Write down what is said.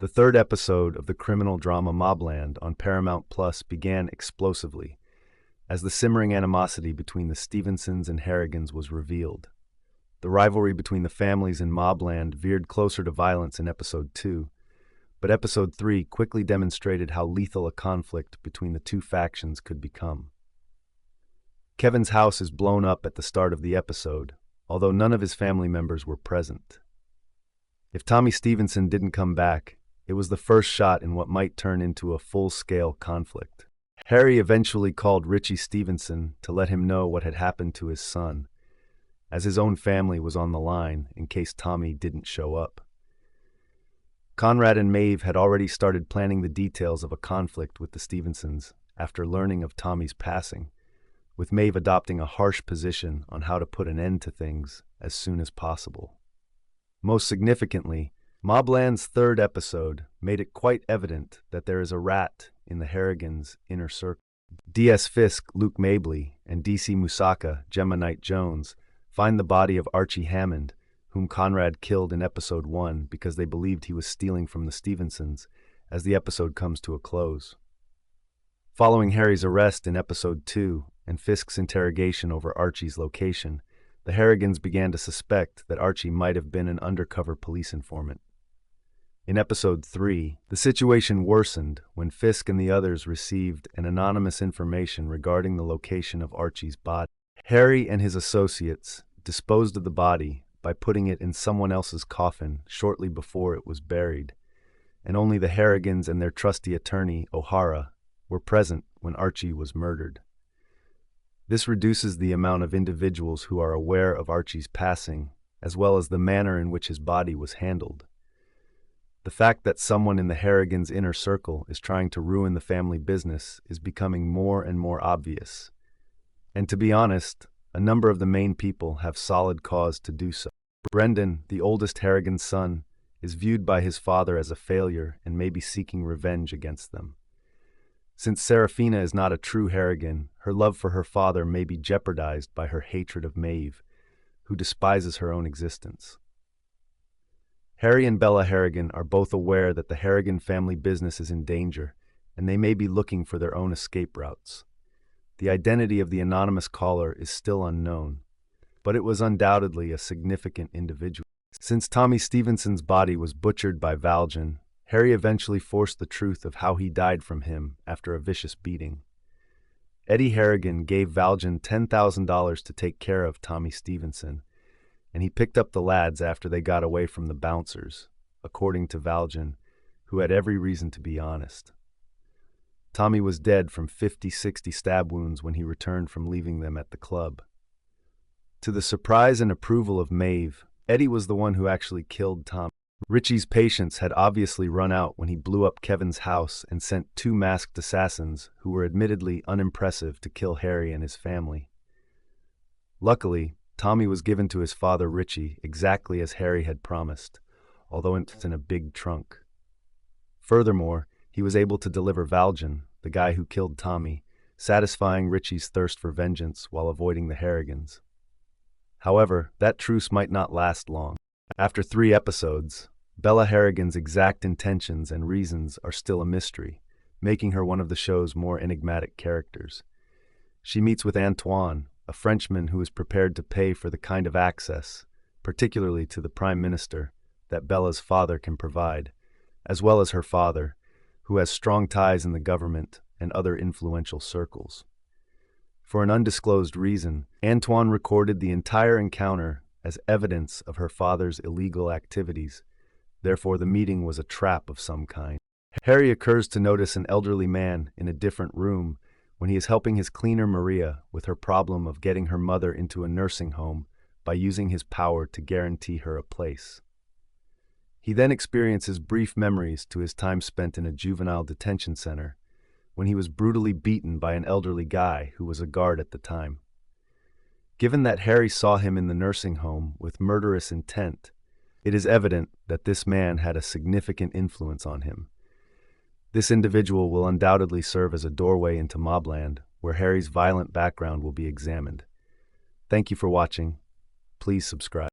The third episode of the criminal drama Mobland on Paramount Plus began explosively, as the simmering animosity between the Stevensons and Harrigans was revealed. The rivalry between the families in Mobland veered closer to violence in Episode 2, but Episode 3 quickly demonstrated how lethal a conflict between the two factions could become. Kevin's house is blown up at the start of the episode, although none of his family members were present. If Tommy Stevenson didn't come back, it was the first shot in what might turn into a full-scale conflict. Harry eventually called Richie Stevenson to let him know what had happened to his son, as his own family was on the line in case Tommy didn't show up. Conrad and Maeve had already started planning the details of a conflict with the Stevensons after learning of Tommy's passing, with Maeve adopting a harsh position on how to put an end to things as soon as possible. Most significantly, Mobland's third episode made it quite evident that there is a rat in the Harrigans' inner circle. D.S. Fisk, Luke Mabley, and D.C. Musaka, Gemma Knight-Jones, find the body of Archie Hammond, whom Conrad killed in Episode 1 because they believed he was stealing from the Stevensons, as the episode comes to a close. Following Harry's arrest in Episode 2 and Fisk's interrogation over Archie's location, the Harrigans began to suspect that Archie might have been an undercover police informant. In Episode 3, the situation worsened when Fisk and the others received an anonymous information regarding the location of Archie's body. Harry and his associates disposed of the body by putting it in someone else's coffin shortly before it was buried, and only the Harrigans and their trusty attorney, O'Hara, were present when Archie was murdered. This reduces the amount of individuals who are aware of Archie's passing, as well as the manner in which his body was handled. The fact that someone in the Harrigans' inner circle is trying to ruin the family business is becoming more and more obvious. And to be honest, a number of the main people have solid cause to do so. Brendan, the oldest Harrigan son, is viewed by his father as a failure and may be seeking revenge against them. Since Serafina is not a true Harrigan, her love for her father may be jeopardized by her hatred of Maeve, who despises her own existence. Harry and Bella Harrigan are both aware that the Harrigan family business is in danger, and they may be looking for their own escape routes. The identity of the anonymous caller is still unknown, but it was undoubtedly a significant individual. Since Tommy Stevenson's body was butchered by Valjean, Harry eventually forced the truth of how he died from him after a vicious beating. Eddie Harrigan gave Valjean $10,000 to take care of Tommy Stevenson, and he picked up the lads after they got away from the bouncers, according to Valjean, who had every reason to be honest. Tommy was dead from 50-60 stab wounds when he returned from leaving them at the club. To the surprise and approval of Maeve, Eddie was the one who actually killed Tommy. Richie's patience had obviously run out when he blew up Kevin's house and sent two masked assassins who were admittedly unimpressive to kill Harry and his family. Luckily, Tommy was given to his father Richie exactly as Harry had promised, although it's in a big trunk. Furthermore, he was able to deliver Valjean, the guy who killed Tommy, satisfying Richie's thirst for vengeance while avoiding the Harrigans. However, that truce might not last long. After 3 episodes, Bella Harrigan's exact intentions and reasons are still a mystery, making her one of the show's more enigmatic characters. She meets with Antoine, a Frenchman who is prepared to pay for the kind of access, particularly to the Prime Minister, that Bella's father can provide, as well as her father, who has strong ties in the government and other influential circles. For an undisclosed reason, Antoine recorded the entire encounter as evidence of her father's illegal activities. Therefore, the meeting was a trap of some kind. Harry occurs to notice an elderly man in a different room when he is helping his cleaner Maria with her problem of getting her mother into a nursing home by using his power to guarantee her a place. He then experiences brief memories to his time spent in a juvenile detention center, when he was brutally beaten by an elderly guy who was a guard at the time. Given that Harry saw him in the nursing home with murderous intent, it is evident that this man had a significant influence on him. This individual will undoubtedly serve as a doorway into Mobland, where Harry's violent background will be examined. Thank you for watching. Please subscribe.